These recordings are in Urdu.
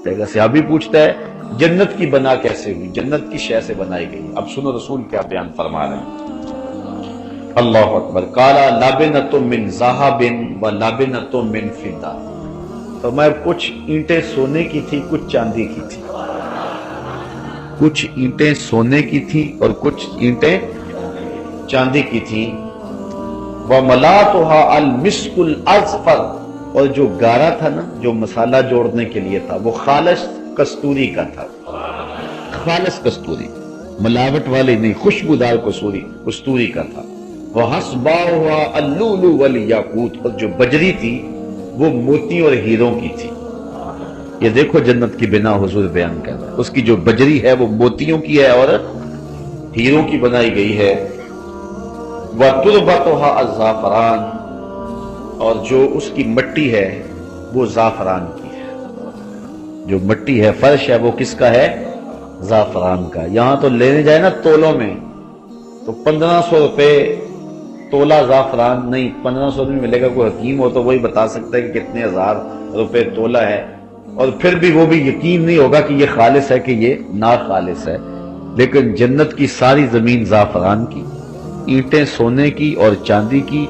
ایک صحابی پوچھتا ہے جنت کی بنا کیسے ہوئی، جنت کی شے سے بنائی گئی؟ اب سنو رسول کیا بیان فرما رہے ہیں۔ اللہ اکبر۔ قال لابنۃ من ذهب ولابنۃ من فضہ، فرمایا کچھ اینٹیں سونے کی تھی، کچھ چاندی کی تھی، کچھ اینٹیں سونے کی تھی اور کچھ اینٹیں چاندی کی تھی۔ وَمَلَاتُهَا الْمِسْكُ الْأَزْفَرُ، اور جو گارا تھا نا، جو مسالہ جوڑنے کے لیے تھا، وہ خالص کستوری کا تھا، خالص کستوری، ملاوٹ والی نہیں، خوشبودار کستوری کا تھا۔ وَحَسْبَاؤُهَا اللُّؤْلُؤُ وَالْيَاقُوتُ، اور جو بجری تھی وہ موتی اور ہیروں کی تھی۔ یہ دیکھو جنت کی بنا حضور بیان کر رہا ہے، اس کی جو بجری ہے وہ موتیوں کی ہے اور ہیروں کی بنائی گئی ہے۔ وَتُرْبَتُهَا الزَّعْفَرَانُ، اور جو اس کی مٹی ہے وہ زعفران کی ہے، جو مٹی ہے، فرش ہے، وہ کس کا ہے؟ زعفران کا۔ یہاں تو لینے جائے نا تولوں میں تو 1500 روپے تولہ زعفران، نہیں 1500 میں ملے گا، کوئی حکیم ہو تو وہی بتا سکتا ہے کہ کتنے ہزار روپے تولہ ہے، اور پھر بھی وہ بھی یقین نہیں ہوگا کہ یہ خالص ہے کہ یہ ناخالص ہے۔ لیکن جنت کی ساری زمین زعفران کی، اینٹیں سونے کی اور چاندی کی،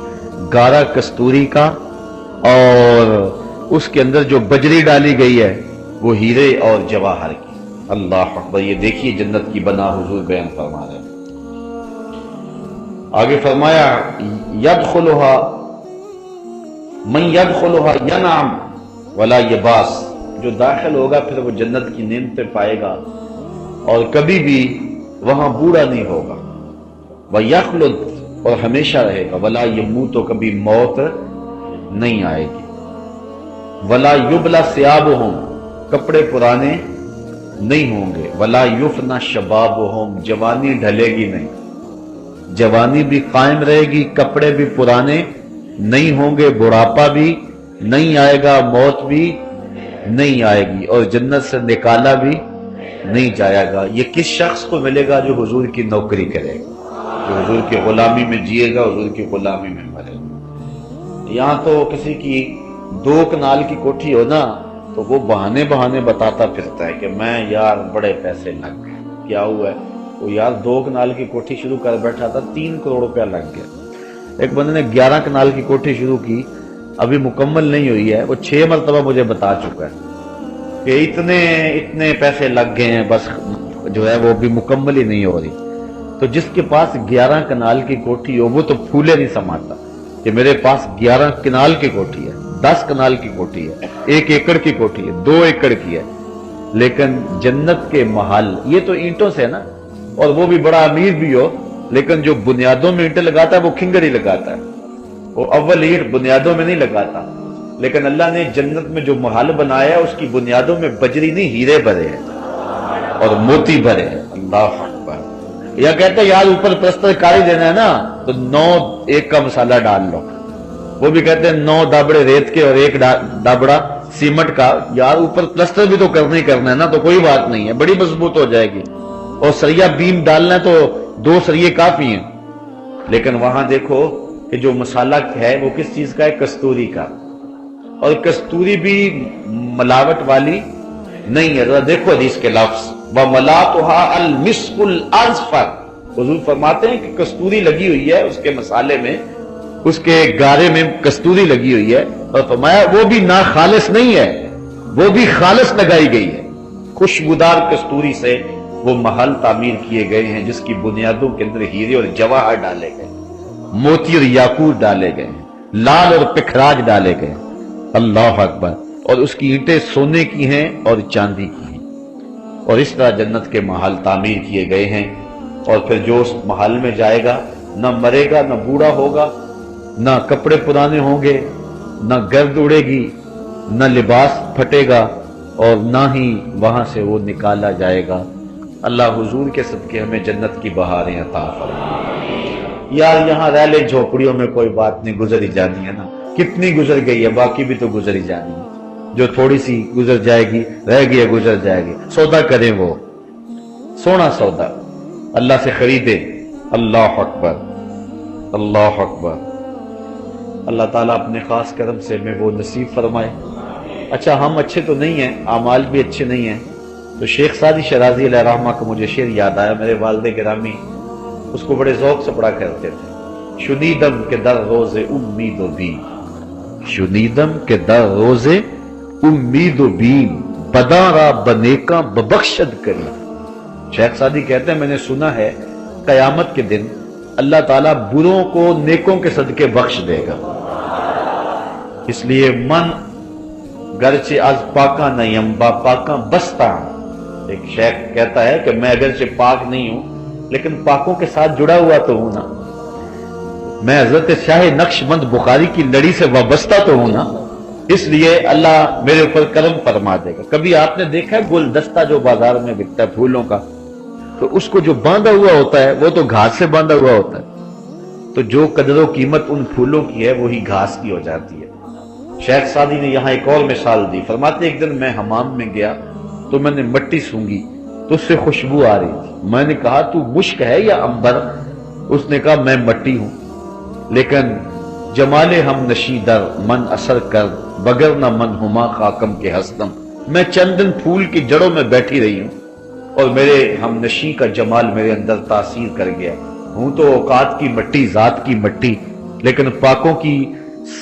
گارا کستوری کا، اور اس کے اندر جو بجری ڈالی گئی ہے وہ ہیرے اور جواہر کی۔ اللہ اکبر۔ یہ دیکھیے جنت کی بنا حضور بیان فرما رہے ہیں۔ آگے فرمایا یدخلها من یدخلها ینعم ولا یباس، جو داخل ہوگا پھر وہ جنت کی نعمتیں پائے گا اور کبھی بھی وہاں بوڑھا نہیں ہوگا۔ وَيَخْلُدْ، اور ہمیشہ رہے گا۔ وَلَا يَمُوتُ، کبھی موت نہیں آئے گی۔ وَلَا يُبْلَى ثِيَابُهُمْ، کپڑے پرانے نہیں ہوں گے۔ وَلَا يُفْنَى شَبَابُهُمْ، جوانی ڈھلے گی نہیں، جوانی بھی قائم رہے گی، کپڑے بھی پرانے نہیں ہوں گے، بڑھاپا بھی نہیں آئے گا، موت بھی نہیں آئے گی، اور جنت سے نکالا بھی نہیں جائے گا۔ یہ کس شخص کو ملے گا؟ جو حضور کی نوکری کرے گا، جو حضور کی غلامی میں جیے گا، حضور کی غلامی میں مرے گا۔ یہاں تو کسی کی 2 کنال کی کوٹھی ہو نا تو وہ بہانے بتاتا پھرتا ہے کہ میں یار بڑے پیسے لگ گئے۔ کیا ہوا ہے؟ وہ یار 2 کنال کی کوٹھی شروع کر بیٹھا تھا، 3 کروڑ روپیہ لگ گیا۔ ایک بندے نے 11 کنال کی کوٹھی شروع کی، ابھی مکمل نہیں ہوئی ہے، وہ 6 مرتبہ مجھے بتا چکا ہے کہ اتنے پیسے لگ گئے ہیں، بس جو ہے وہ بھی مکمل ہی نہیں ہو رہی۔ تو جس کے پاس 11 کنال کی کوٹھی ہو وہ تو پھولے نہیں سماتا کہ میرے پاس 11 کنال کی کوٹھی ہے، 10 کنال کی کوٹھی ہے، 1 ایکڑ کی کوٹھی ہے، 2 ایکڑ کی ہے، لیکن جنت کے محل یہ تو اینٹوں سے ہے نا، اور وہ بھی بڑا امیر بھی ہو، لیکن جو بنیادوں میں اینٹیں لگاتا ہے وہ کھنگر ہی لگاتا ہے، وہ اول اینٹ بنیادوں میں نہیں لگاتا۔ لیکن اللہ نے جنت میں جو محل بنایا ہے اس کی بنیادوں میں بجری نہیں، ہیرے بھرے ہیں اور موتی بھرے ہیں۔ اللہ اکبر۔ یا کہتے ہیں یار اوپر پلستر کاری دینا ہے نا تو 9 ایک کا مسالہ ڈال لو، وہ بھی کہتے ہیں 9 دابڑے ریت کے اور 1 دابڑا سیمنٹ کا، یار اوپر پلستر بھی تو کرنا ہی کرنا ہے نا، تو کوئی بات نہیں ہے، بڑی مضبوط ہو جائے گی، اور سریا بیم ڈالنا ہے تو 2 سریے کافی ہیں۔ لیکن وہاں دیکھو کہ جو مسالہ ہے وہ کس چیز کا ہے؟ کستوری کا، اور کستوری بھی ملاوٹ والی نہیں ہے۔ ذرا دیکھو حدیث کے لفظ، وَمَلَاتُهَا الْمِسْكُ الْأَزْفَرُ، حضور فرماتے ہیں کہ کستوری لگی ہوئی ہے اس کے مسالے میں، اس کے گارے میں کستوری لگی ہوئی ہے، اور فرمایا وہ بھی ناخالص نہیں ہے، وہ بھی خالص لگائی گئی ہے۔ خوشبودار کستوری سے وہ محل تعمیر کیے گئے ہیں جس کی بنیادوں کے اندر ہیرے اور جواہر ڈالے گئے، موتی اور یاقوت ڈالے گئے، لال اور پکھراج ڈالے گئے۔ اللہ اکبر۔ اور اس کی اینٹیں سونے کی ہیں اور چاندی کی ہیں، اور اس طرح جنت کے محل تعمیر کیے گئے ہیں۔ اور پھر جو اس محل میں جائے گا نہ مرے گا، نہ بوڑھا ہوگا، نہ کپڑے پرانے ہوں گے، نہ گرد اڑے گی، نہ لباس پھٹے گا، اور نہ ہی وہاں سے وہ نکالا جائے گا۔ اللہ حضور کے صدقے ہمیں جنت کی بہاریں عطا فرمائے۔ یار یہاں رہ لے جھوپڑیوں میں کوئی بات نہیں، گزر ہی جانی ہے نا، کتنی گزر گئی ہے، باقی بھی تو گزر ہی جانی ہے، جو تھوڑی سی گزر جائے گی، رہ گئی ہے گزر جائے گی۔ سودا کریں، وہ سونا سودا اللہ سے خریدے۔ اللہ اکبر، اللہ اکبر۔ اللہ تعالیٰ اپنے خاص کرم سے میں وہ نصیب فرمائے اچھا ہم اچھے تو نہیں ہیں، اعمال بھی اچھے نہیں ہیں، تو شیخ سعدی شرازی علیہ رحمہ کا مجھے شعر یاد آیا، میرے والد گرامی اس کو بڑے ذوق سے پڑھا کرتے تھے۔ شنیدم کے در روز امید و بیم، شنیدم کے در روز امید و بیم، بداں را بنیکاں ببخشد کری۔ شیخ سعدی کہتے ہیں میں نے سنا ہے قیامت کے دن اللہ تعالیٰ بروں کو نیکوں کے صدقے بخش دے گا، اس لیے من گرچہ از پاکاں نیم با پاکاں بستا۔ ایک شیخ کہتا ہے کہ میں اگرچہ پاک نہیں ہوں لیکن پاکوں کے ساتھ جڑا ہوا تو ہوں نا، میں حضرت شاہ نقش بند بخاری کی لڑی سے وابستہ تو ہوں نا، اس لیے اللہ میرے اوپر کرم فرما دے گا۔ کبھی آپ نے دیکھا ہے گلدستہ جو بازار میں بکتا ہے پھولوں کا، تو اس کو جو باندھا ہوا ہوتا ہے وہ تو گھاس سے باندھا ہوا ہوتا ہے، تو جو قدر و قیمت ان پھولوں کی ہے وہی گھاس کی ہو جاتی ہے۔ شیخ سعدی نے یہاں ایک اور مثال دی، فرماتے ایک دن میں حمام میں گیا تو میں نے مٹی سونگھی تو اس سے خوشبو آ رہی تھی، میں نے کہا تو مشک ہے یا عنبر؟ اس نے کہا میں مٹی ہوں، لیکن جمال ہم نشی در من اثر کر بگر نہ من ہما خاکم کے ہستم، میں چند دن پھول کی جڑوں میں بیٹھی رہی ہوں اور میرے ہم نشی کا جمال میرے اندر تاثیر کر گیا ہوں، تو اوقات کی مٹی، ذات کی مٹی، لیکن پاکوں کی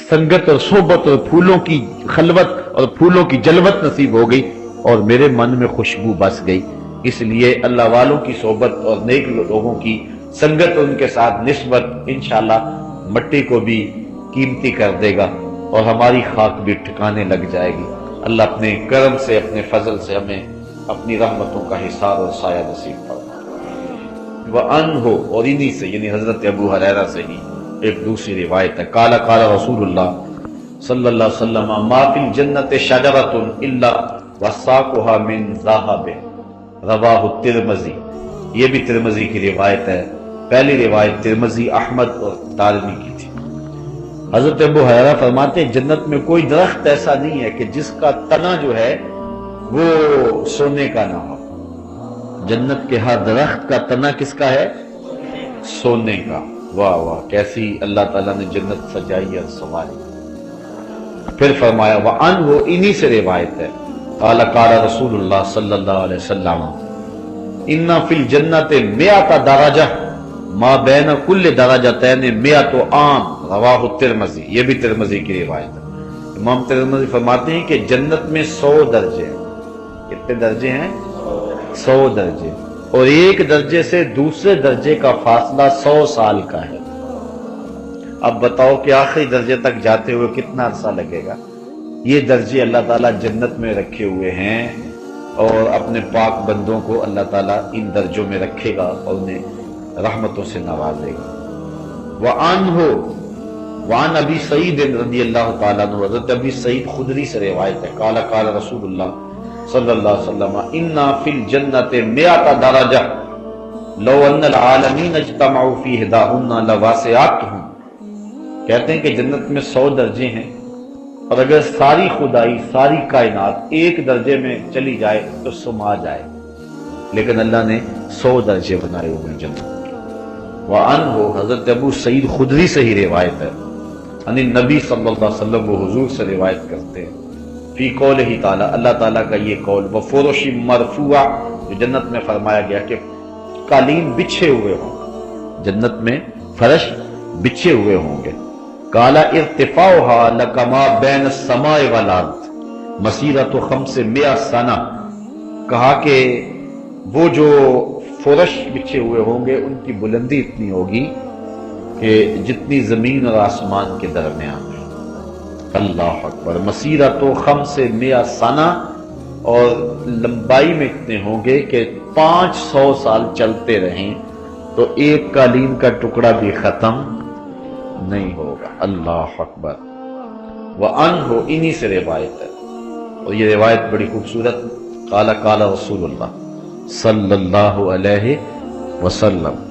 سنگت اور صحبت اور پھولوں کی خلوت اور پھولوں کی جلوت نصیب ہو گئی اور میرے من میں خوشبو بس گئی۔ اس لیے اللہ والوں کی صحبت اور نیک لوگوں کی سنگت اور ان کے ساتھ نسبت انشاءاللہ مٹی کو بھی قیمتی کر دے گا اور ہماری خاک بھی ٹھکانے لگ جائے گی۔ اللہ اپنے کرم سے، اپنے فضل سے ہمیں اپنی رحمتوں کا حصار اور سایہ نصیب فرمائے۔ وَأَنْهُ، اور انہی سے یعنی حضرت ابو ہریرہ سے ہی ایک دوسری روایت ہے، قال قال رسول اللہ صلی اللہ علیہ وسلم ما فی الجنت شجرۃ الا وساقها من ذهب، رواہ الترمذی۔ یہ بھی ترمذی کی روایت ہے، پہلی روایت ترمذی، احمد اور دارمی کی تھی۔ حضرت ابو ہریرہ فرماتے ہیں جنت میں کوئی درخت ایسا نہیں ہے کہ جس کا تنا جو ہے وہ سونے کا نہ ہو، جنت کے ہر درخت کا تنا کس کا ہے؟ سونے کا۔ واہ واہ، کیسی اللہ تعالیٰ نے جنت سجائی اور سنواری۔ پھر فرمایا وَأَنْهُ، انہی سے روایت ہے، قال قال رسول اللہ صلی اللہ علیہ وسلم اِنَّ فِي الْجَنَّةِ مِئَةَ دَرَجَةٍ ما بین کل درجتین مئۃ عام، رواہ الترمذی۔ یہ بھی ترمذی کی روایت ہے۔ امام ترمذی فرماتے ہیں کہ جنت میں 100 درجے ہیں۔ کتنے درجے ہیں؟ 100 درجے، اور ایک درجے سے دوسرے درجے کا فاصلہ 100 سال کا ہے۔ اب بتاؤ کہ آخری درجے تک جاتے ہوئے کتنا عرصہ لگے گا؟ یہ درجے اللہ تعالیٰ جنت میں رکھے ہوئے ہیں اور اپنے پاک بندوں کو اللہ تعالیٰ ان درجوں میں رکھے گا اور انہیں رحمتوں سے نوازے گا۔ وعن ابی سعید رضی اللہ تعالیٰ عنہ، حضرت ابی سعید خدری سے روایت ہے، قال قال رسول اللہ صلی اللہ علیہ وسلم اِنَّ فِي الْجَنَّةِ مِئَةَ دَرَجَةٍ لَوْ أَنَّ الْعَالَمِينَ اجْتَمَعُوا فِي إِحْدَاهُنَّ لَوَاسِعَتْهُمْ۔ کہتے ہیں کہ جنت میں 100 درجے ہیں، اور اگر ساری خدائی، ساری کائنات ایک درجے میں چلی جائے تو سما جائے، لیکن اللہ نے 100 درجے بنائے ہوئے ہیں جنت کے۔ وعنہ، حضرت ابو سعید خدری سے ہی روایت ہے، ان نبی صلی اللہ علیہ وسلم، وہ حضور سے روایت کرتے ہیں، فی قولہ تعالی، اللہ تعالیٰ کا یہ قول، وفرش مرفوع، جو جنت میں فرمایا گیا کہ قالین بچھے ہوئے ہوں، جنت میں فرش بچھے ہوئے ہوں گے۔ قال ارتفاعها لکما بین السماء والارض مسیرۃ 500 سنہ، کہا کہ وہ جو فرش بچھے ہوئے ہوں گے ان کی بلندی اتنی ہوگی کہ جتنی زمین اور آسمان کے درمیان ہے۔ اللہ اکبر، مسیرۃ 500 سنہ، اور لمبائی میں اتنے ہوں گے کہ 500 سال چلتے رہیں تو ایک قالین کا ٹکڑا بھی ختم نہیں ہوگا۔ اللہ اکبر۔ وعنہ، انہی سے روایت ہے، اور یہ روایت بڑی خوبصورت، قال قال رسول اللہ صلی اللہ علیہ وسلم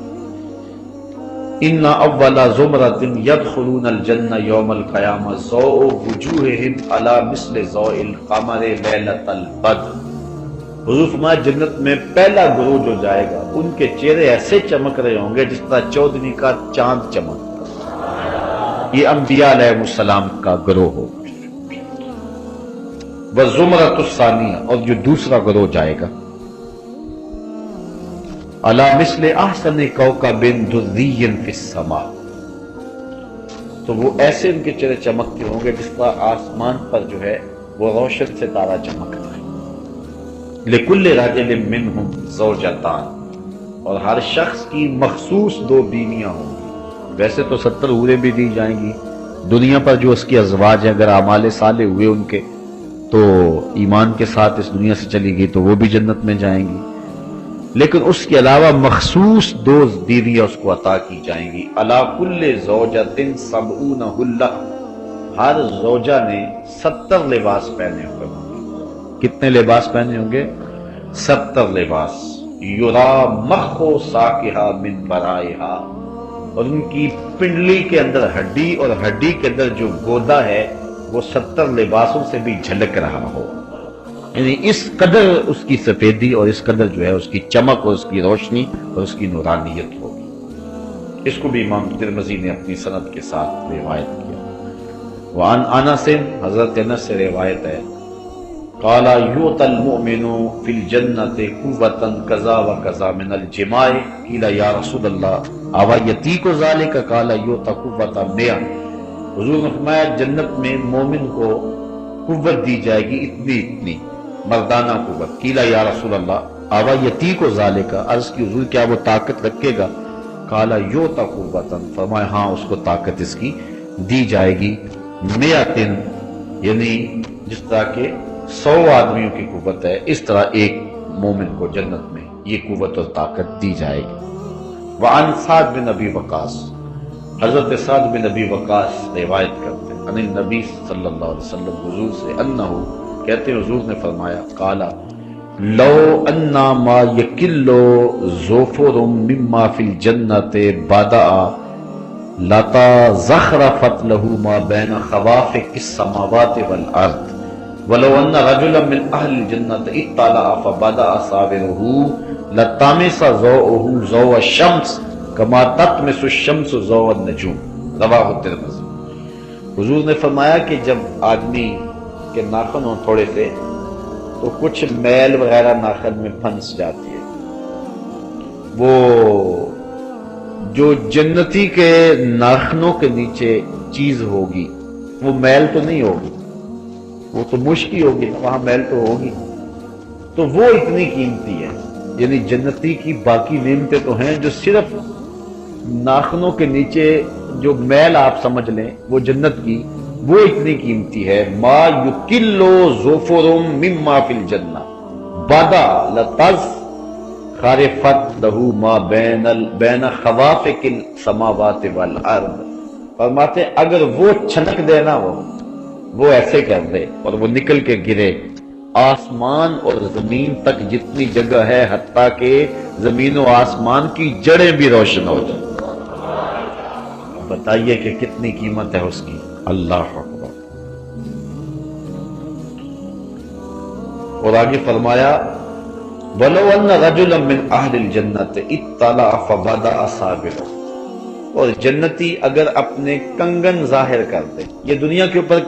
ان اول زمرۃ يدخلون الجنہ یوم القیامہ ضوء وجوہہم علی مثل ضوء القمر لیلۃ البدر۔ حضور فرمایا جنت میں پہلا گروہ جو جائے گا ان کے چہرے ایسے چمک رہے ہوں گے جس طرح چودھویں کا چاند چمک۔ یہ انبیاء علیہ السلام کا گروہ ہو۔ وزمرۃ الثانیہ، اور جو دوسرا گروہ جائے گا، علی مثل احسن کوکب دری فی السماء، تو وہ ایسے ان کے چہرے چمکتے ہوں گے جس طرح آسمان پر جو ہے وہ روشن ستارہ چمکتا ہے۔ لکل رجل منہم زوجتان، اور ہر شخص کی مخصوص 2 بیویاں ہوں گی۔ ویسے تو 70 حوریں بھی دی جائیں گی دنیا پر جو اس کی ازواج ہیں، اگر اعمال صالح ہوئے ان کے تو ایمان کے ساتھ اس دنیا سے چلی گئی تو وہ بھی جنت میں جائیں گی، لیکن اس کے علاوہ مخصوص 2 بیویاں اس کو عطا کی جائیں گی۔ علی کل زوجۃ 70 حلہ، ہر زوجہ نے 70 لباس پہنے ہوئے ہوں گے۔ کتنے لباس پہنے ہوں گے؟ 70 لباس۔ یرا مخ ساقہا من برائہا، اور ان کی پنڈلی کے اندر ہڈی اور ہڈی کے اندر جو گودا ہے وہ 70 لباسوں سے بھی جھلک رہا ہو، یعنی اس قدر اس کی سفیدی اور اس قدر جو ہے اس کی چمک اور اس کی روشنی اور اس کی نورانیت ہوگی۔ اس کو بھی امام ترمذی نے اپنی سند کے ساتھ روایت کیا۔ وعن انس، حضرت انس سے روایت ہے، قال یؤتی المؤمن فی الجنۃ قوۃ کذا وکذا من الجماع، قیل یا رسول اللہ اوا یتیک ذلک، قال یؤتی قوۃ 100۔ حضور نے فرمایا جنت میں مومن کو قوت دی جائے گی اتنی اتنی، مردانہ قوت۔ قیل یا رسول اللہ اوا یتیک ذلک، عرض کی حضور کیا وہ طاقت رکھے گا؟ قال یؤتی قوۃ، فرمایا ہاں اس کو طاقت اس کی دی جائے گی، 100، یعنی جس طرح کہ 100 آدمیوں کی قوت ہے اس طرح ایک مومن کو جنت میں یہ قوت اور طاقت دی جائے گی۔ وعن سعد بن ابی وقاص، حضرت سعد بن ابی وقاص روایت کرتے ہیں ان النبی صلی اللہ علیہ وسلم، حضور سے، انہو کہتے ہیں حضور نے فرمایا، قالا لو انا ما یکل ظفر مما فی الجنت بدأ لتا زخرفت له ما بین خوافق السماوات والارض، ولو ان رجلا من اہل الجنت اطلع فبدأ صابره لطمس ضوءه ضوء الشمس کما تطمس الشمس ضوء النجوم، رواہ ترمذی۔ حضور نے فرمایا کہ جب آدمی کے ناخن ہوں تھوڑے سے تو کچھ میل وغیرہ ناخن میں پھنس جاتی ہے، وہ جو جنتی کے ناخنوں کے نیچے چیز ہوگی وہ میل تو نہیں ہوگی، وہ تو مشک ہی ہوگی نا، وہاں میل تو ہوگی، تو وہ اتنی قیمتی ہے۔ یعنی جنتی کی باقی نعمتیں تو ہیں، جو صرف ناخنوں کے نیچے جو میل آپ سمجھ لیں وہ جنت کی، وہ اتنی قیمتی ہے۔ ما یکل ظفر مما فی الجنہ بدا لتز خارفت لہ ما بین خوافق السماوات والارض، فرماتے اگر وہ چھنک دے نا، وہ ایسے کر دے اور وہ نکل کے گرے، آسمان اور زمین تک جتنی جگہ ہے حتیٰ کہ زمین و آسمان کی جڑیں بھی روشن ہو جائیں، بتائیے کہ کتنی قیمت ہے اس کی۔ اللہ اکبر۔ اور آگے فرمایا وَلَوْ أَنَّ رَجُلًا مِّنْ أَهْلِ الْجَنَّةِ اطَّلَعَ فَبَدَأَ صَابِرًا، اور جنتی اگر اپنے کنگن ظاہر کر دے، یہ دنیا کے اوپر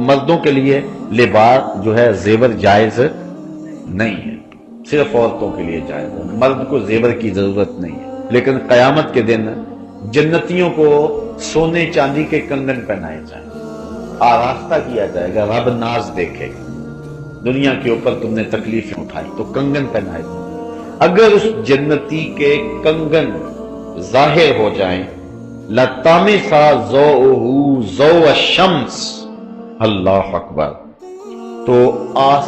مردوں کے لیے لباس جو ہے زیور جائز نہیں ہے، صرف عورتوں کے لیے جائز ہے، مرد کو زیور کی ضرورت نہیں ہے، لیکن قیامت کے دن جنتیوں کو سونے چاندی کے کنگن پہنائے جائیں، آراستہ کیا جائے گا، رب ناز دیکھے گا، دنیا کے اوپر تم نے تکلیفیں اٹھائی تو کنگن پہنائے جائیں۔ اگر اس جنتی کے کنگن ظاہر ہو جائیں لَطَمِسَ ضَوْءُهُ ضَوْءَ الشَّمْسِ، اللہ اکبر، تو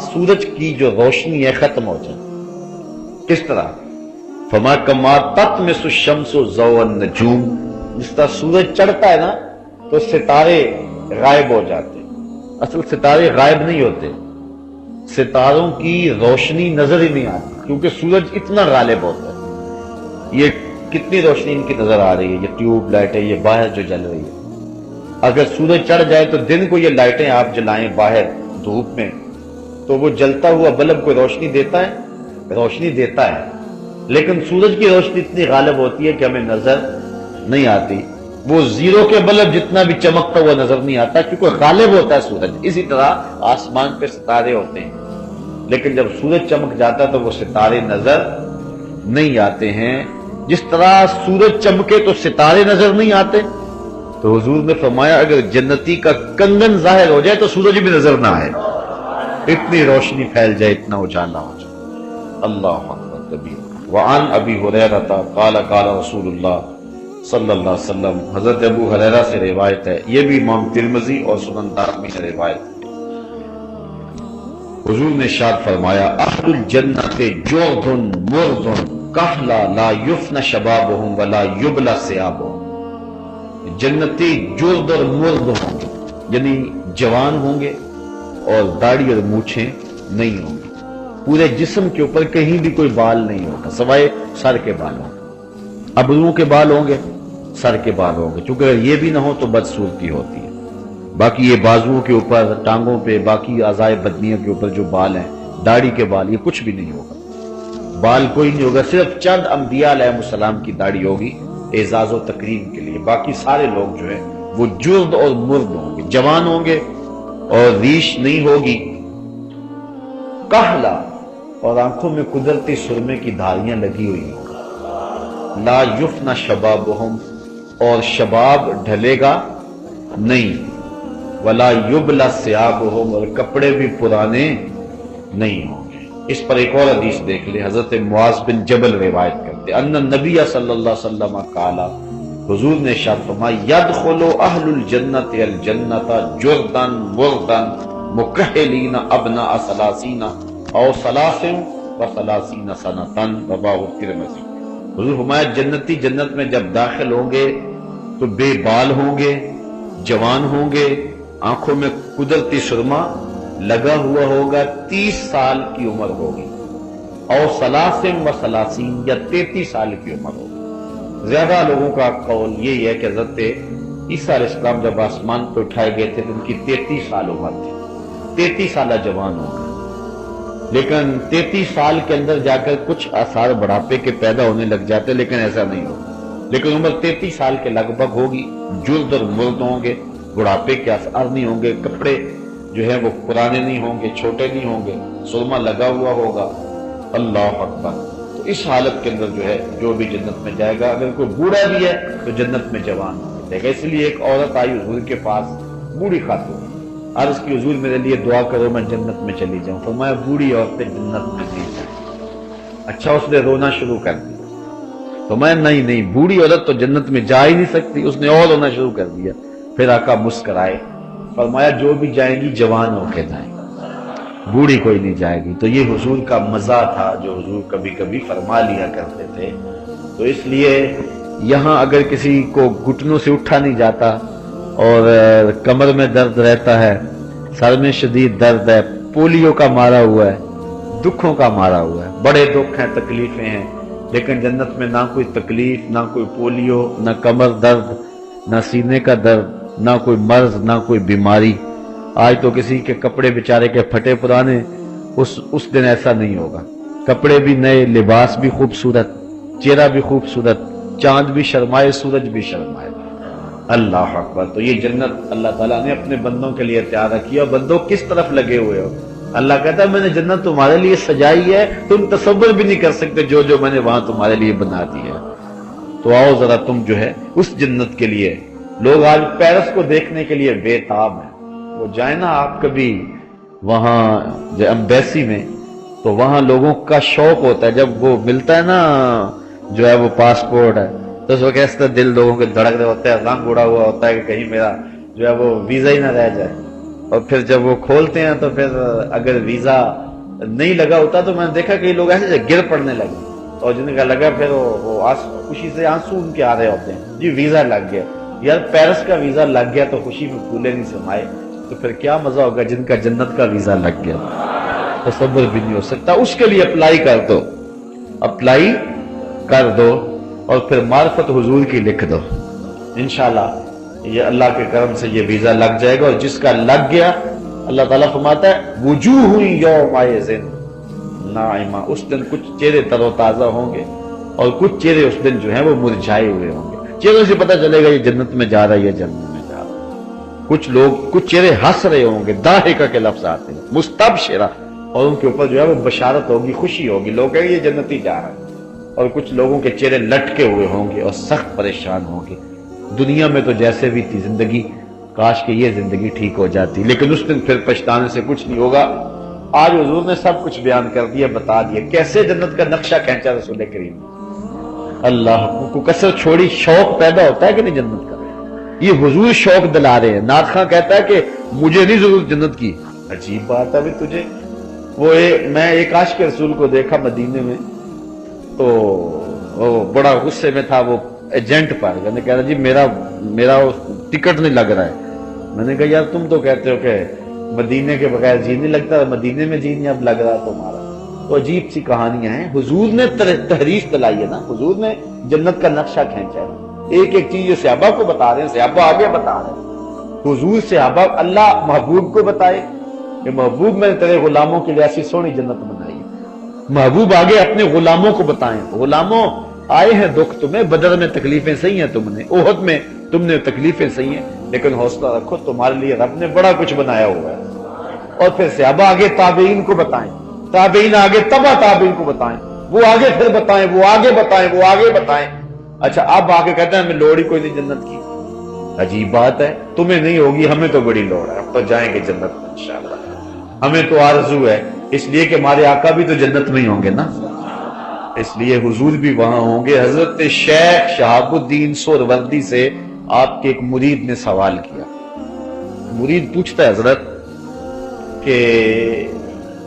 سورج کی جو روشنی ہے ختم ہو جائے۔ کس طرح؟ فما کما تطمس الشمس ضوء النجوم، جس طرح سورج چڑھتا ہے نا تو ستارے غائب ہو جاتے، اصل ستارے غائب نہیں ہوتے، ستاروں کی روشنی نظر ہی نہیں آتی کیونکہ سورج اتنا غالب ہوتا ہے۔ یہ کتنی روشنی ان کی نظر آ رہی ہے، یہ ٹیوب لائٹ ہے، یہ باہر جو جل رہی ہے، اگر سورج چڑھ جائے تو دن کو یہ لائٹیں آپ جلائیں باہر دھوپ میں تو وہ جلتا ہوا بلب کو روشنی دیتا ہے، روشنی دیتا ہے، لیکن سورج کی روشنی اتنی غالب ہوتی ہے کہ ہمیں نظر نہیں آتی۔ وہ زیرو کے بلب جتنا بھی چمکتا ہوا نظر نہیں آتا، کیونکہ غالب ہوتا ہے سورج. اسی طرح آسمان پہ ستارے ہوتے ہیں، لیکن جب سورج چمک جاتا ہے تو وہ ستارے نظر نہیں آتے ہیں. جس طرح سورج چمکے تو ستارے نظر نہیں آتے، تو حضور نے فرمایا اگر جنتی کا کنگن ظاہر ہو جائے تو سورج بھی نظر نہ آئے، اتنی روشنی پھیل جائے، اتنا اجالا ہو جائے. اللہ اکبر کبیر. وعن ابی ہریرہ قال قال رسول اللہ صلی اللہ علیہ وسلم، حضرت ابو ہریرہ سے روایت ہے، یہ بھی امام ترمذی اور سنن دارمی سے روایت ہے. حضور نے ارشاد فرمایا اہل الجنت جرد مرد کہلا لا یفن شبابہم ولا یبلا ثیابہم. جنتی جرد اور مرد ہوں گے، یعنی جوان ہوں گے اور داڑھی اور مونچھیں نہیں ہوں گی. پورے جسم کے اوپر کہیں بھی کوئی بال نہیں ہوگا سوائے سر کے بالوں. ابروؤں کے بال ہوں گے، سر کے بال ہوں گے، چونکہ اگر یہ بھی نہ ہو تو بدصورتی ہوتی ہے. باقی یہ بازوؤں کے اوپر، ٹانگوں پہ، باقی اعضائے بدنیہ کے اوپر جو بال ہیں، داڑھی کے بال، یہ کچھ بھی نہیں ہوگا. بال کوئی نہیں ہوگا، صرف چند انبیاء علیہ السلام کی داڑھی ہوگی اعزاز و تکریم کے لیے. باقی سارے لوگ جو ہیں وہ جرد اور مرد ہوں گے، جوان ہوں گے اور ریش نہیں ہوگی. کہلا، اور آنکھوں میں قدرتی سرمے کی دھاریاں لگی ہوئی ہیں. لا یفنا شبابہم، اور شباب ڈھلے گا نہیں. ولا یبلا ثیابہم، اور کپڑے بھی پرانے نہیں ہوں گے. اس پر ایک اور حدیث دیکھ لیں، حضرت معاذ بن جبل روایت کرتے ان النبی صلی اللہ علیہ وسلم قال، حضور نے ارشاد فرمایا یدخل اہل الجنت الجنت جردا مردا مکحلین ابناء ثلاثین او ثلاث و ثلاثین سنۃ، رواه الترمذی. حضور فرمایا جنتی جنت میں جب داخل ہوں گے تو بے بال ہوں گے، جوان ہوں گے، آنکھوں میں قدرتی سرما لگا ہوا ہوگا، 30 سال کی عمر ہوگی، اور ثلاثین و ثلاثین، یا 33 سال کی عمر ہوگی. زیادہ لوگوں کا قول یہی ہے کہ حضرت عیسیٰ علیہ السلام جب آسمان پہ اٹھائے گئے تھے تو ان کی 33 سال عمر تھی، 33 سالہ جوان ہو گئے. لیکن 33 سال کے اندر جا کر کچھ آثار بڑھاپے کے پیدا ہونے لگ جاتے، لیکن ایسا نہیں ہوگا. لیکن عمر 33 سال کے لگ بھگ ہوگی، جرد اور مرد ہوں گے، بڑھاپے کے آثار نہیں ہوں گے، کپڑے جو ہیں وہ پرانے نہیں ہوں گے، چھوٹے نہیں ہوں گے، سرما لگا ہوا ہوگا. اللہ اکبر. تو اس حالت کے اندر جو ہے جو بھی جنت میں جائے گا، اگر کوئی بوڑھا بھی ہے تو جنت میں جوان ہو جائے گا. اس لیے ایک عورت آئی حضور کے پاس، بوڑھی خاتون، عرض کی حضور میرے لیے دعا کرو میں جنت میں چلی جاؤں. فرمایا بوڑھی عورتیں جنت میں نہیں جائیں. اچھا، اس نے رونا شروع کر دیا. فرمایا نہیں، بوڑھی عورت تو جنت میں جا ہی نہیں سکتی. اس نے اور رونا شروع کر دیا. پھر آقا مسکرائے، فرمایا جو بھی جائیں گی جوان ہو کے جائیں، بوڑھی کوئی نہیں جائے گی. تو یہ حضور کا مزہ تھا جو حضور کبھی کبھی فرما لیا کرتے تھے. تو اس لیے یہاں اگر کسی کو گھٹنوں سے اٹھا نہیں جاتا اور کمر میں درد رہتا ہے، سر میں شدید درد ہے، پولیو کا مارا ہوا ہے، دکھوں کا مارا ہوا ہے، بڑے دکھ ہیں، تکلیفیں ہیں، لیکن جنت میں نہ کوئی تکلیف، نہ کوئی پولیو، نہ کمر درد، نہ سینے کا درد، نہ کوئی مرض، نہ کوئی بیماری. آج تو کسی کے کپڑے بیچارے کے پھٹے پرانے، اس دن ایسا نہیں ہوگا. کپڑے بھی نئے، لباس بھی خوبصورت، چہرہ بھی خوبصورت، چاند بھی شرمائے، سورج بھی شرمائے. اللہ اکبر. تو یہ جنت اللہ تعالیٰ نے اپنے بندوں کے لیے تیار رکھی ہے. بندوں کس طرف لگے ہوئے ہو؟ اللہ کہتا ہے میں نے جنت تمہارے لیے سجائی ہے، تم تصور بھی نہیں کر سکتے جو میں نے وہاں تمہارے لیے بنا دی ہے. تو آؤ ذرا تم جو ہے اس جنت کے لیے. لوگ آج پیرس کو دیکھنے کے لیے بے تاب ہیں. وہ جائیں نا آپ کبھی وہاں ایمبیسی میں، تو وہاں لوگوں کا شوق ہوتا ہے جب وہ ملتا ہے نا جو ہے وہ پاسپورٹ ہے، تو اس وقت ایسا دل لوگوں کے دھڑک رہے ہوتا ہے، رنگ اڑا ہوا ہوتا ہے کہ کہیں میرا جو ہے وہ ویزا ہی نہ رہ جائے. اور پھر جب وہ کھولتے ہیں تو پھر اگر ویزا نہیں لگا ہوتا تو میں نے دیکھا کہ لوگ ایسے گر پڑنے لگے، اور جن کا لگا پھر وہ خوشی سے آنسو ان کے آ رہے ہوتے ہیں، جی ویزا لگ گیا. یار پیرس کا ویزا لگ گیا تو خوشی میں پھولے نہیں سمائے، تو پھر کیا مزہ ہوگا جن کا جنت کا ویزا لگ گیا. تصور بھی نہیں ہو سکتا. اس کے لیے اپلائی کر دو اور پھر معرفت حضور کی لکھ دو. انشاءاللہ یہ اللہ کے کرم سے یہ ویزا لگ جائے گا. اور جس کا لگ گیا اللہ تعالیٰ فرماتا ہے وجوہ یومئذ ناعمہ، اس دن کچھ چہرے تر و تازہ ہوں گے اور کچھ چہرے اس دن جو ہیں وہ مرجھائے ہوئے ہوں گے. چہرے سے پتہ چلے گا یہ جنت میں جا رہا ہے یا جنت میں جا رہا ہے۔ کچھ لوگ، کچھ چہرے ہنس رہے ہوں گے، ضاحکہ کے لفظ آتے ہیں، مستبشرہ، اور ان کے اوپر جو ہے وہ بشارت ہوگی، خوشی ہوگی، لوگ کہیں گے یہ جنتی جا رہا ہے۔ اور کچھ لوگوں کے چہرے لٹکے ہوئے ہوں گے اور سخت پریشان ہوں گے، دنیا میں تو جیسے بھی تھی زندگی، کاش کہ یہ زندگی ٹھیک ہو جاتی، لیکن اس دن پھر پچھتانے سے کچھ نہیں ہوگا۔ آج حضور نے سب کچھ بیان کر دیا، بتا دیا کیسے جنت کا نقشہ کھینچا رسول کریم۔ اللہ کو کثرت چھوڑی، شوق پیدا ہوتا ہے کہ نہیں جنت کا؟ یہ حضور شوق دلا رہے ہیں۔ نعت خواں کہتا ہے کہ مجھے نہیں ضرورت جنت کی۔ عجیب بات ہے تجھے، میں ایک عاشق رسول کو دیکھا مدینے میں، تو وہ بڑا غصے میں تھا، وہ ایجنٹ پر نے کہا جی میرا ٹکٹ نہیں لگ رہا ہے۔ میں نے کہا یار تم تو کہتے ہو کہ مدینے کے بغیر جی نہیں لگتا، مدینے میں جی نہیں اب لگ رہا تمہارا۔ تو عجیب سی کہانیاں ہیں، حضور نے تحریف دلائی ہے نا، حضور نے جنت کا نقشہ کھینچا ہے۔ ایک ایک چیز جو صحابہ کو بتا رہے ہیں، صحابہ آگے بتا رہے ہیں، حضور صحابہ، اللہ محبوب کو بتائے کہ محبوب میں نے تیرے غلاموں کے لیے ایسی سونی جنت بنائی ہے۔ محبوب آگے اپنے غلاموں کو بتائیں، غلاموں آئے ہیں دکھ تمہیں، بدر میں تکلیفیں سہی ہیں تم نے، احد میں تم نے تکلیفیں سہی ہیں، لیکن حوصلہ رکھو تمہارے لیے رب نے بڑا کچھ بنایا ہوا ہے۔ اور پھر صحابہ آگے تابعین کو بتائیں، تابعین آگے تبع تابعین کو بتائیں، وہ آگے پھر بتائیں، وہ آگے بتائیں، وہ آگے بتائیں۔ اچھا اب آگے کہتے ہیں ہمیں لوڑ ہی کوئی نہیں جنت کی۔ عجیب بات ہے، تمہیں نہیں ہوگی، ہمیں تو بڑی لوڑ ہے، ہم تو جائیں گے جنت میں انشاءاللہ۔ ہمیں تو آرزو ہے، اس لیے کہ ہمارے آقا بھی تو جنت میں ہی ہوں گے نا، اس لیے حضور بھی وہاں ہوں گے۔ حضرت شیخ شہاب الدین سہروردی سے آپ کے ایک مرید نے سوال کیا۔ مرید پوچھتا ہے حضرت کہ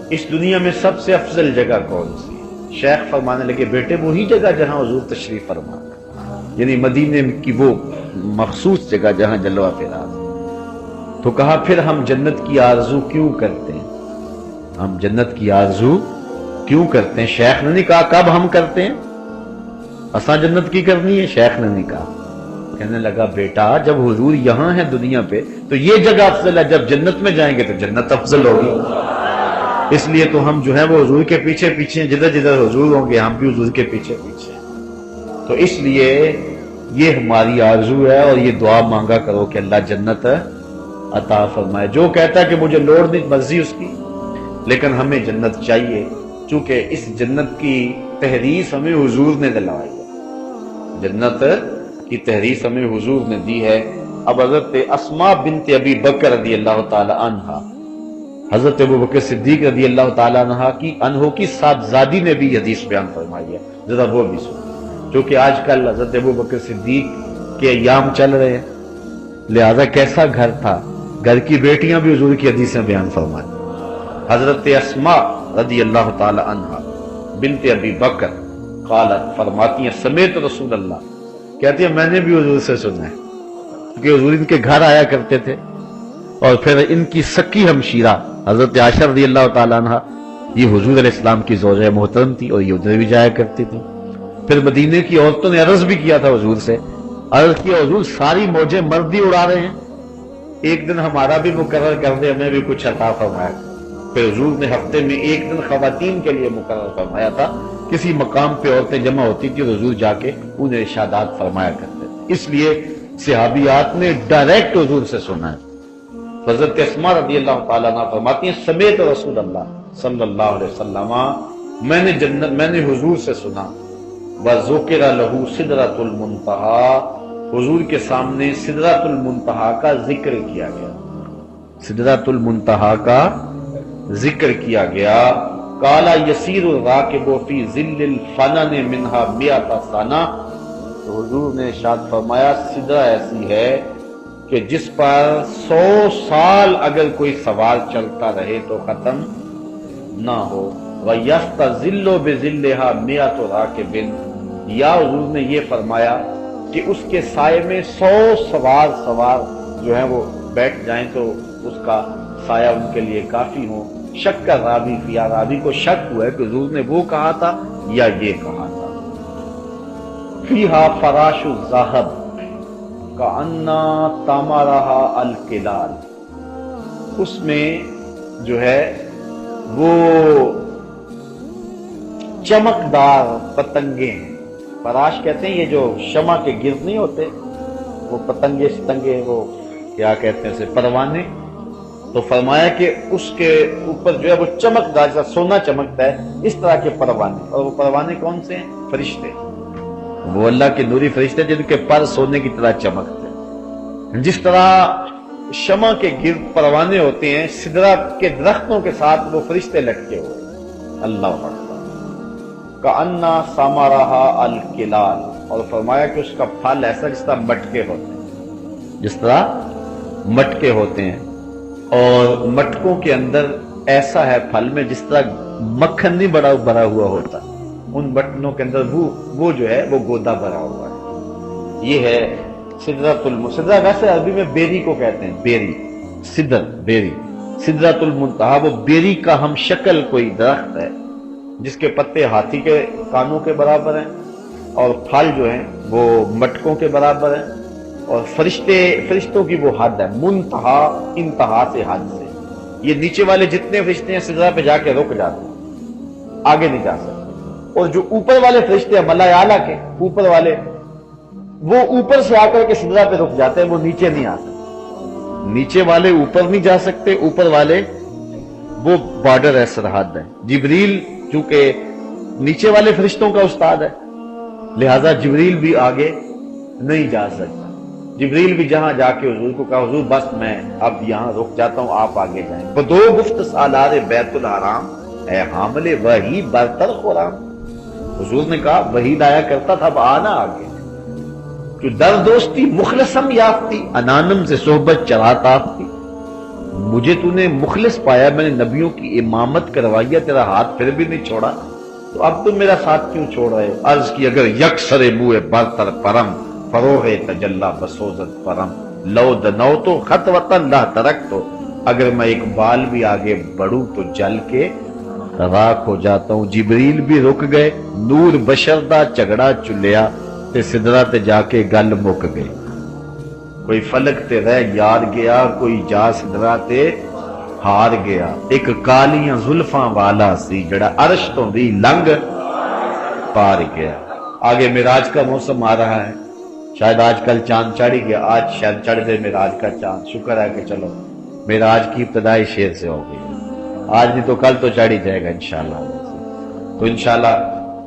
اس دنیا میں سب سے افضل جگہ کون سی ہے؟ شیخ فرمانے لگے بیٹے وہی جگہ جہاں حضور تشریف فرما، یعنی مدینے کی وہ مخصوص جگہ جہاں جلوہ فراز۔ تو کہا پھر ہم جنت کی آرزو کیوں کرتے ہیں؟ ہم جنت کی آرزو کیوں کرتے ہیں؟ شیخ نے نہیں کہا کب ہم کرتے ہیں، اساں جنت کی کرنی ہے، شیخ نے نہیں کہا۔ کہنے لگا بیٹا جب حضور یہاں ہے دنیا پہ تو یہ جگہ افضل ہے، جب جنت میں جائیں گے تو جنت افضل ہوگی۔ اس لیے تو ہم جو ہے وہ حضور کے پیچھے پیچھے، جدھر جدھر حضور ہوں گے ہم بھی حضور کے پیچھے پیچھے۔ تو اس لیے یہ ہماری آرزو ہے، اور یہ دعا مانگا کرو کہ اللہ جنت عطا فرمائے۔ جو کہتا ہے کہ مجھے لوڑ نہیں، مرضی اس کی، لیکن ہمیں جنت چاہیے، چونکہ اس جنت کی تحریث ہمیں حضور نے دلوائی ہے، جنت کی تحریث ہمیں حضور نے دی ہے۔ اب حضرت اسماء بنت ابی بکر رضی اللہ تعالی عنہ، حضرت ابو بکر صدیق رضی اللہ تعالی عنہ کی صاحبزادی نے بھی حدیث بیان فرمائی ہے، ذرا وہ بھی سنیں۔ چونکہ آج کل حضرت ابو بکر صدیق کے ایام چل رہے ہیں، لہذا کیسا گھر تھا، گھر کی بیٹیاں بھی حضور کی حدیثیں بیان فرمائیں۔ حضرت اسماء رضی اللہ تعالی عنہ بنت ابی بکر قالت، فرماتی ہیں سمیت رسول اللہ، کہتی ہیں میں نے بھی حضور سے سنا ہے، کیونکہ حضور ان کے گھر آیا کرتے تھے، اور پھر ان کی سکی ہمشیرہ حضرت عائشہ رضی اللہ تعالیٰ عنہ، یہ حضور علیہ السلام کی زوجہ محترم تھی اور یہ ادھر بھی جایا کرتی تھی۔ پھر مدینے کی عورتوں نے عرض بھی کیا تھا حضور سے، عرض کیا حضور ساری موجیں مرد ہی اڑا رہے ہیں، ایک دن ہمارا بھی مقرر کر دے، ہمیں بھی کچھ عطا فرمایا۔ پھر حضور نے ہفتے میں ایک دن خواتین کے لیے مقرر فرمایا تھا، کسی مقام پہ عورتیں جمع ہوتی تھی اور حضور جا کے انہیں ارشادات فرمایا کرتے تھے، اس لیے صحابیات نے ڈائریکٹ حضور سے سنا ہے۔ حضرت اسماء رضی اللہ تعالیٰ عنہ فرماتی ہیں سمیت رسول اللہ صلی اللہ علیہ وسلم، میں نے حضور سے سنا، وذکر لہ سدرۃ المنتہی، حضور کے سامنے سدرۃ المنتہی کا ذکر کیا گیا، سدرۃ المنتہی کا ذکر کیا گیا۔ قالا یسیر الراکب فی ظل الفنن منہا مئۃ سنہ، تو حضور نے ارشاد فرمایا سدرہ ایسی ہے کہ جس پر 100 سال اگر کوئی سوار چلتا رہے تو ختم نہ ہو۔ وَيَسْتَظِلُّ بِظِلِّهَا مِئَةُ رَاكِبٍ، یا حضور نے یہ فرمایا کہ اس کے سائے میں 100 سوار جو ہیں وہ بیٹھ جائیں تو اس کا سایہ ان کے لیے کافی ہو۔ شک کا راوی فیا، راوی کو شک ہوا ہے کہ حضور نے وہ کہا تھا یا یہ کہا تھا۔ فیہا فراش الذہب کأنّا تمرہا الکلال، اس میں جو ہے وہ چمکدار پتنگیں ہیں، پراش کہتے ہیں یہ جو شمع کے گرد نہیں ہوتے وہ پتنگے ستنگے، وہ کیا کہتے ہیں اسے، پروانے. تو فرمایا کہ اس کے اوپر جو ہے وہ چمکدار، جیسا سونا چمکتا ہے اس طرح کے پروانے. اور وہ پروانے کون سے ہیں؟ فرشتے. وہ اللہ کے نوری فرشتے جن کے پر سونے کی طرح چمکتے ہیں. جس طرح شمع کے گرد پروانے ہوتے ہیں، سدرہ کے درختوں کے ساتھ وہ فرشتے لٹکے ہوئے. اللہ اکبر. کأنّا ثمرھا الکلال. اور فرمایا کہ اس کا پھل ایسا جس طرح مٹکے ہوتے ہیں، جس طرح مٹکے ہوتے ہیں. اور مٹکوں کے اندر ایسا ہے پھل میں جس طرح مکھن نہیں بھرا ہوا ہوتا، ان بٹنوں کے اندر وہ جو ہے وہ گودا بھرا ہوا ہے. یہ ہے سدرۃ المنتہا. ویسے عربی میں بیری کو کہتے ہیں، بیری، سدر، بیری. سدرۃ المنتہا وہ بیری کا ہم شکل کوئی درخت ہے جس کے پتے ہاتھی کے کانوں کے برابر ہیں اور پھل جو ہیں وہ مٹکوں کے برابر ہیں. اور فرشتوں کی وہ حد ہے، منتہا، انتہا سے، حد سے. یہ نیچے والے جتنے فرشتے ہیں سدرہ پہ جا کے رک جاتے ہیں، آگے نہیں جا سکتے. اور جو اوپر والے فرشتے ہیں ملائے اعلیٰ کے اوپر والے، وہ اوپر سے آ کر کے سدرہ پہ رک جاتے ہیں، وہ نیچے نہیں آ سکتے. نیچے والے اوپر نہیں جا سکتے، اوپر والے وہ بارڈر ہے، سرحد ہے. جبریل چونکہ نیچے والے فرشتوں کا استاد ہے، لہذا جبریل بھی آگے نہیں جا سکتا. جبریل بھی جہاں جا کے حضور کو کہا حضور بس میں اب یہاں رک جاتا ہوں، آپ آگے جائیں. بدو گفت سالار بیت الحرام، اے حامل وحی برتر خرام. حضور نے کہا وحی لایا کرتا تھا، اب آنا آگے. جو در دوستی مخلصم یافتی، انانم سے صحبت چراتا آفتی. مجھے تو نے مخلص پایا، میں نے نبیوں کی امامت کروائی ہے، تیرا ہاتھ پھر بھی نہیں چھوڑا، تو اب تم میرا ساتھ کیوں چھوڑ رہے ہو؟ عرض کی اگر یکسر موئے برتر پرم، فروغ تجلا بسوزت پرم، لو دنو تو خط وطن لا ترک تو. اگر میں ایک بال بھی آگے بڑھوں تو جل کے راکھ ہو جاتا ہوں. جبریل بھی رک گئے، نور بشر دا جھگڑا چلیا تے سدرہ تے جا کے گل مک گئی. کوئی فلک تے رہ یار گیا، کوئی جا سدرہ تے ہار گیا. ایک کالیاں زلفاں والا سی جڑا عرش تو بھی لنگ پار گیا. آگے معراج کا موسم آ رہا ہے، شاید آج کل چاند چڑھ گیا، آج شاید چڑھ دے معراج کا چاند. شکر ہے کہ چلو معراج کی ابتدائی شیر سے ہو گئی، آج نہیں تو کل تو چڑھ ہی جائے گا انشاءاللہ. تو انشاءاللہ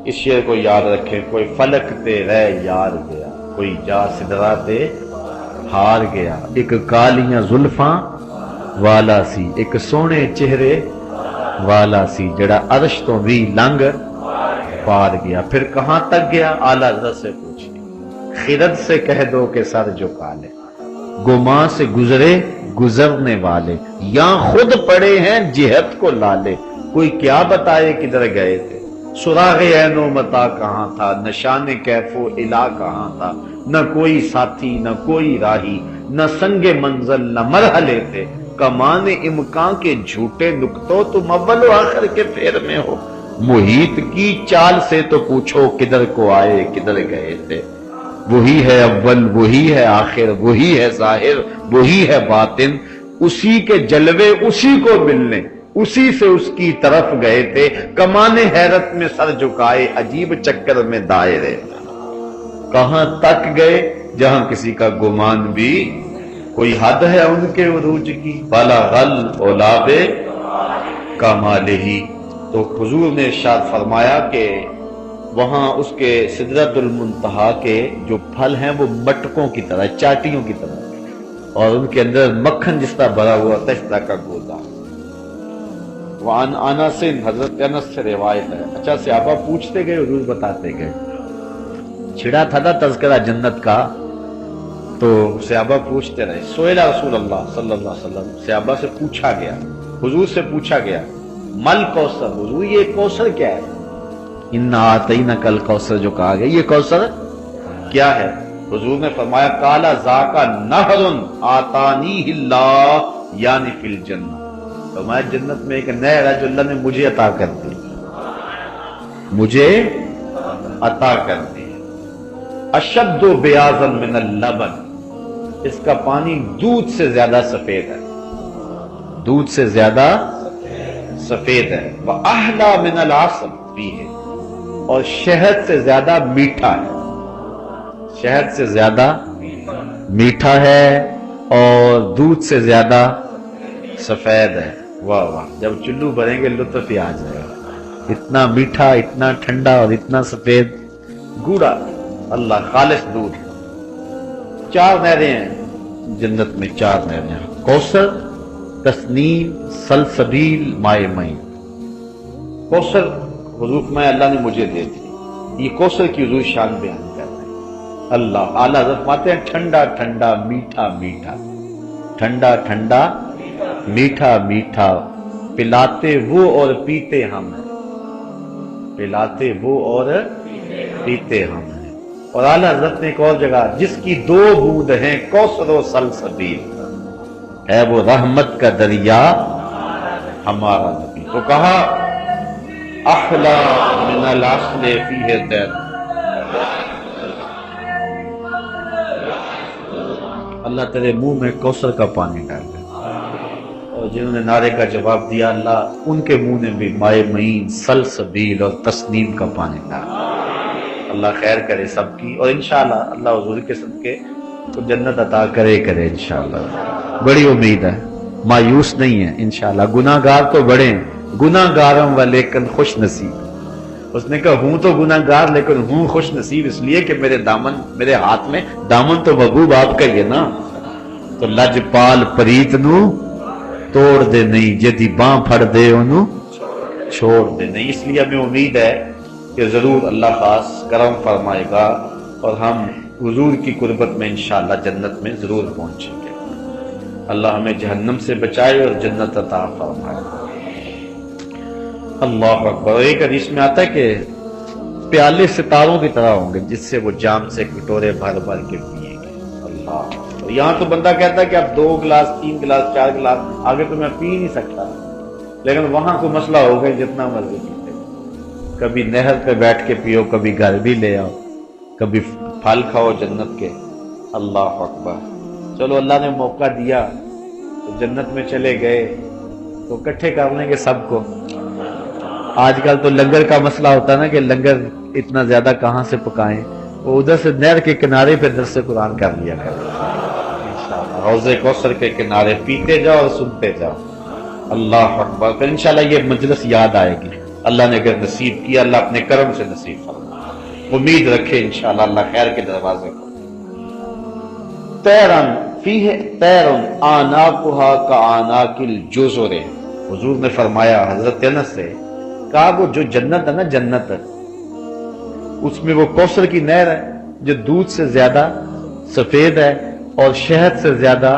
اس شیر کو یاد رکھیں. کوئی فلک تے رہ یار گیا، کوئی جا سدرہ تے ہار گیا. ایک کالیاں زلفاں والا سی، ایک سونے چہرے والا سی جڑا عرش تو بھی لنگ پار گیا. پھر کہاں تک گیا؟ اعلیٰ حضرت سے پوچھیں، خرد سے کہہ دو کہ سر جھکا لے، گماں سے گزرے گزرنے والے، یا خود پڑے ہیں جہت کو لالے. کوئی کیا بتائے کدھر گئے تھے، سراغ عین و متا کہاں تھا، نشان کیف و الا کہاں تھا. نہ کوئی ساتھی نہ کوئی راہی، نہ سنگ منزل نہ مرحلے تھے. کمان امکان کے جھوٹے نکتوں تم اول و آخر کے پھیر میں ہو. محیط کی چال سے تو پوچھو کدھر کو آئے کدھر گئے تھے. وہی ہے اول، وہی ہے آخر، وہی ہے ظاہر، وہی ہے باطن. اسی کے جلوے اسی کو ملنے، اسی سے اس کی طرف گئے تھے. کمان حیرت میں سر جھکائے، عجیب چکر میں دائرے. کہاں تک گئے جہاں کسی کا گمان بھی، کوئی حد ہے ان کے عروج کی. بلغ الاولاد کمالہ. تو حضور نے ارشاد فرمایا کہ وہاں اس کے سدرۃ المنتہا کے جو پھل ہیں وہ مٹکوں کی طرح، چاٹیوں کی طرح، اور ان کے اندر مکھن جس طرح بھرا ہوا تھا اس طرح کا گودا. وعن انس، حضرت انس سے روایت ہے. اچھا صحابہ پوچھتے گئے، حضور بتاتے گئے. چھڑا تھا نا تذکرہ جنت کا، تو صحابہ پوچھتے رہے. سئل رسول اللہ صلی اللہ علیہ وسلم، صحابہ سے پوچھا گیا، حضور سے پوچھا گیا، مل کوثر، حضور یہ کوثر کیا ہے؟ انا اعطینک الکوثر جو کہا گیا، یہ کوثر کیا ہے؟ حضور نے فرمایا قال ذاک نہر اعطانیہ اللہ یعنی فی الجنہ. فرمایا جنت میں ایک نہر ہے جو اللہ نے مجھے عطا کر دی، مجھے عطا کر دی. اشد بیاضا من اللبن، اس کا پانی دودھ سے زیادہ سفید ہے، دودھ سے زیادہ سفید ہے. وَأَحْلَى مِنَ الْعَسَلِ فِيهِ، اور شہد سے زیادہ میٹھا ہے، شہد سے زیادہ میٹھا ہے اور دودھ سے زیادہ سفید ہے۔ واہ واہ، جب چلو بھریں گے لطف ہی آ جائے گا، اتنا میٹھا، اتنا ٹھنڈا اور اتنا سفید گوڑا، اللہ خالص دودھ۔ 4 نہریں ہیں جنت میں، 4 نہریں، کوثر، تسنیم، سلسبیل، مائے معین۔ کوثر حضور میں اللہ نے مجھے دے دی، یہ کوثر کی حضور شان بیان کر رہے ہیں۔ اللہ اعلیٰ حضرت فرماتے ہیں ٹھنڈا ٹھنڈا میٹھا میٹھا، ٹھنڈا ٹھنڈا میٹھا میٹھا، پلاتے وہ اور پیتے ہم ہیں، پلاتے وہ اور پیتے ہم ہیں۔ اور اعلیٰ حضرت نے ایک اور جگہ، جس کی 2 بوند ہیں کوثر و سلسبیل، ہے وہ رحمت کا دریا ہمارا نبی۔ تو کہا احلا من العسل فیہ دیر، اللہ تیرے منہ میں کوثر کا پانی ڈال دے۔ اور جنہوں نے نعرے کا جواب دیا، اللہ ان کے منہ نے بھی مائے معین، سلسبیل اور تسنیم کا پانی ڈال دے۔ اللہ خیر کرے سب کی، اور انشاءاللہ اللہ حضور کے صدقے تو جنت عطا کرے انشاءاللہ۔ بڑی امید ہے، مایوس نہیں ہے انشاءاللہ۔ گناہ گار تو بڑے ہیں، گناہ گاروں و لیکن خوش نصیب۔ اس نے کہا ہوں تو گناہ گار لیکن ہوں خوش نصیب، اس لیے کہ میرے دامن، میرے ہاتھ میں دامن تو محبوب آپ کا ہی ہے نا۔ تو لج پال پریت نو توڑ دے نہیں، جدی باں پھڑ دے انہوں چھوڑ دے نہیں۔ اس لیے ہمیں امید ہے کہ ضرور اللہ خاص کرم فرمائے گا اور ہم حضور کی قربت میں انشاءاللہ جنت میں ضرور پہنچیں گے۔ اللہ ہمیں جہنم سے بچائے اور جنت عطا فرمائے۔ اللہ اکبر۔ ایک حدیث میں آتا ہے کہ پیالے ستاروں کی طرح ہوں گے، جس سے وہ جام سے کٹورے بھر بھر کے پیئیں گے۔ اللہ، یہاں تو بندہ کہتا ہے کہ اب 2 گلاس 3 گلاس 4 گلاس آگے تو میں پی نہیں سکتا، لیکن وہاں کوئی مسئلہ ہو گیا، جتنا مرضی پیتے، کبھی نہر پہ بیٹھ کے پیو، کبھی گھر بھی لے آؤ، کبھی پھل کھاؤ جنت کے۔ اللہ اکبر۔ چلو اللہ نے موقع دیا تو جنت میں چلے گئے تو اکٹھے کر لیں گے سب کو۔ آج کل تو لنگر کا مسئلہ ہوتا ہے نا کہ لنگر اتنا زیادہ کہاں سے پکائیں، وہ ادھر سے نہر کے کنارے پہ درس قرآن کر لیا کریں انشاءاللہ، حوض کوثر کے کنارے پیتے جاؤ اور سنتے جاؤ۔ اللہ اکبر۔ پھر انشاءاللہ یہ مجلس یاد آئے گی، اللہ نے اگر نصیب کیا، اللہ اپنے کرم سے نصیب فرمائے۔ امید رکھے انشاءاللہ اللہ خیر کے دروازے کو۔ تیرن فیہ تیرن آناکها کآناک الجزر، حضور نے فرمایا حضرت انس سے، کہا وہ جو جنت ہے نا، جنت ہے اس میں وہ کوثر کی نہر ہے جو دودھ سے زیادہ سفید ہے اور شہد سے زیادہ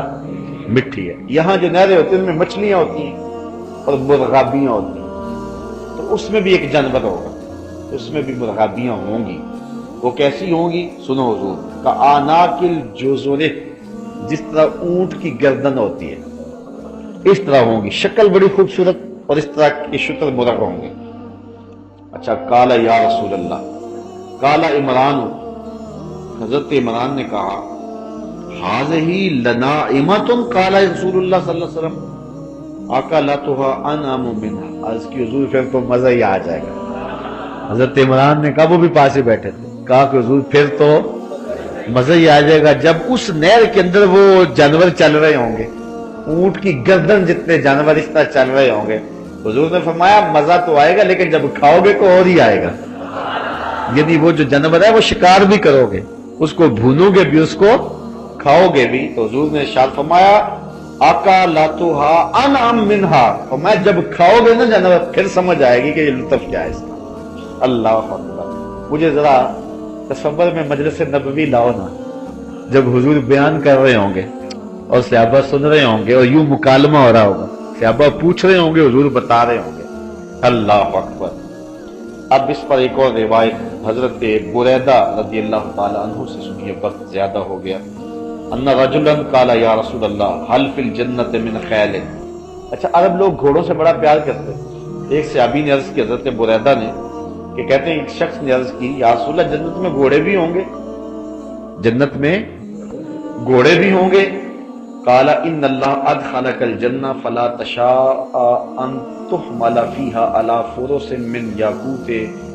مٹھی ہے۔ یہاں جو نہریں ہوتی ہیں ان میں مچھلیاں ہوتی ہیں اور مرغابیاں ہوتی ہیں، تو اس میں بھی ایک جانور ہوگا، اس میں بھی مرغابیاں ہوں گی۔ وہ کیسی ہوں گی؟ سنو حضور، کآناک الجزر، جس طرح اونٹ کی گردن ہوتی ہے اس طرح ہوں گی، شکل بڑی خوبصورت، اور اس طرح کے شتر مرغ ہوں گے۔ اچھا، قال یا رسول اللہ، قال عمران، حضرت عمران نے کہا ھذہ لناعمۃ، قال رسول اللہ صلی اللہ علیہ وسلم اکلتها انعم منها، از کی حضور پھر تو مزہ ہی آ جائے گا۔ حضرت عمران نے کہا، وہ بھی پاس ہی بیٹھے تھے، کہا کہ حضور پھر تو مزہ ہی آ جائے گا جب اس نہر کے اندر وہ جانور چل رہے ہوں گے، اونٹ کی گردن جتنے جانور اس طرح چل رہے ہوں گے۔ حضور نے فرمایا مزہ تو آئے گا لیکن جب کھاؤ گے تو اور ہی آئے گا، یعنی وہ جو جانور ہے وہ شکار بھی کرو گے، اس کو بھونو گے بھی، اس کو کھاؤ گے بھی۔ تو حضور نے ارشاد فرمایا اکلتها انعم منها، فرمایا جب کھاؤ گے نا جانور پھر سمجھ آئے گی کہ یہ لطف کیا ہے اس کا۔ اللہ اکبر۔ مجھے ذرا تصور میں مجلس نبوی لاؤ نا، جب حضور بیان کر رہے ہوں گے اور صحابہ سن رہے ہوں گے اور یوں مکالمہ ہو رہا ہوگا، صحابہ پوچھ رہے ہوں گے، حضور بتا رہے ہوں گے۔ اللہ اکبر۔ اب اس پر ایک اور روایت حضرت بریدہ رضی اللہ تعالی عنہ سے سنیے، وقت زیادہ ہو گیا۔ ان رجلا قال یا رسول اللہ هل فی الجنت من خیل، اچھا عرب لوگ گھوڑوں سے بڑا پیار کرتے ہیں۔ ایک صحابی نے عرض کی حضرت بریدہ نے کہ کہتے ہیں ایک شخص نے عرض کی یا رسول اللہ جنت میں گھوڑے بھی ہوں گے، جنت میں گھوڑے بھی ہوں گے؟ قال ان اللہ ادخلک الجنہ فلا تشاء ان تحمل فیہا علی فرس من یاقوت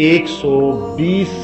120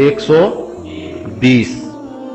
120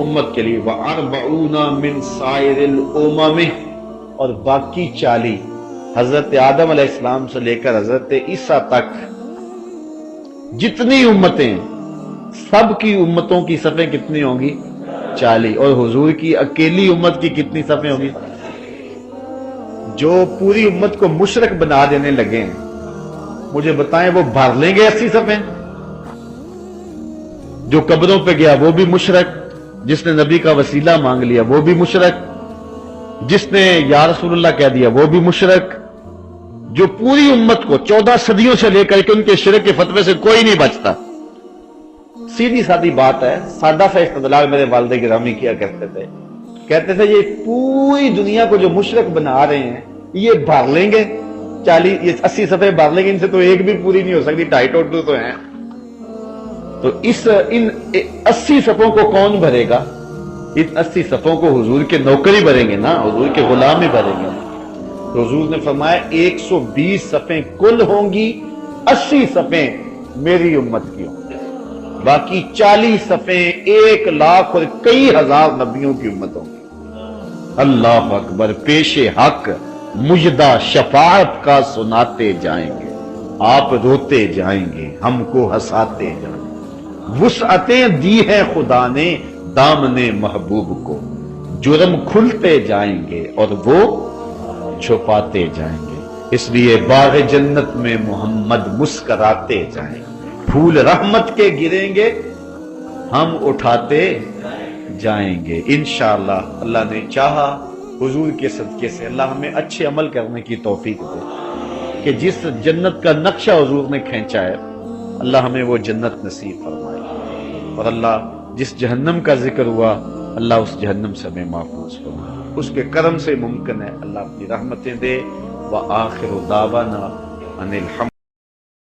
امت کے لیے وَأَرْبَعُونَ مِنْ سَائِرِ الْأُمَمِ، اور باقی 40 حضرت آدم علیہ السلام سے لے کر حضرت عیسیٰ تک جتنی امتیں، سب کی امتوں کی صفیں کتنی ہوں گی؟ 40. اور حضور کی اکیلی امت کی کتنی صفیں ہوں گی؟ جو پوری امت کو مشرک بنا دینے لگے ہیں، مجھے بتائیں وہ بھر لیں گے 80 صفیں؟ جو قبروں پہ گیا وہ بھی مشرک، جس نے نبی کا وسیلہ مانگ لیا وہ بھی مشرک، جس نے یا رسول اللہ کہہ دیا وہ بھی مشرک، جو پوری امت کو 14 صدیوں سے لے کر کے ان کے شرک کے فتوے سے کوئی نہیں بچتا. سیدھی سادی بات ہے، سادہ سا استدلال میرے والد گرامی کیا کرتے تھے، کہتے تھے یہ پوری دنیا کو جو مشرک بنا رہے ہیں یہ بھر لیں گے 40 یہ 80 صفحے بھر لیں گے، ان سے تو ایک بھی پوری نہیں ہو سکتی، 2.5 تو ہیں. تو ان 80 صفوں کو کون بھرے گا؟ ان 80 صفوں کو حضور کے نوکر ہی بھریں گے نا، حضور کے غلام ہی بھریں گے. تو حضور نے فرمایا 120 صفیں کل ہوں گی، 80 صفیں میری امت کی ہوں گی، باقی 40 صفیں 1 لاکھ اور کئی ہزار نبیوں کی امت ہوں گی. اللہ اکبر. پیش حق مجدہ شفاعت کا سناتے جائیں گے، آپ روتے جائیں گے، ہم کو ہنساتے جائیں گے. وسعتیں دی ہیں خدا نے دامن محبوب کو، جرم کھلتے جائیں گے اور وہ چھپاتے جائیں گے. اس لیے باغ جنت میں محمد مسکراتے جائیں گے، پھول رحمت کے گریں گے، ہم اٹھاتے جائیں گے انشاءاللہ. اللہ نے چاہا حضور کے صدقے سے اللہ ہمیں اچھے عمل کرنے کی توفیق دے کہ جس جنت کا نقشہ حضور نے کھینچا ہے اللہ ہمیں وہ جنت نصیب فرمائے، اور اللہ جس جہنم کا ذکر ہوا اللہ اس جہنم سے ہمیں محفوظ فرمائے. اس کے کرم سے ممکن ہے اللہ اپنی رحمتیں دے. وآخر دعوانا ان الحمد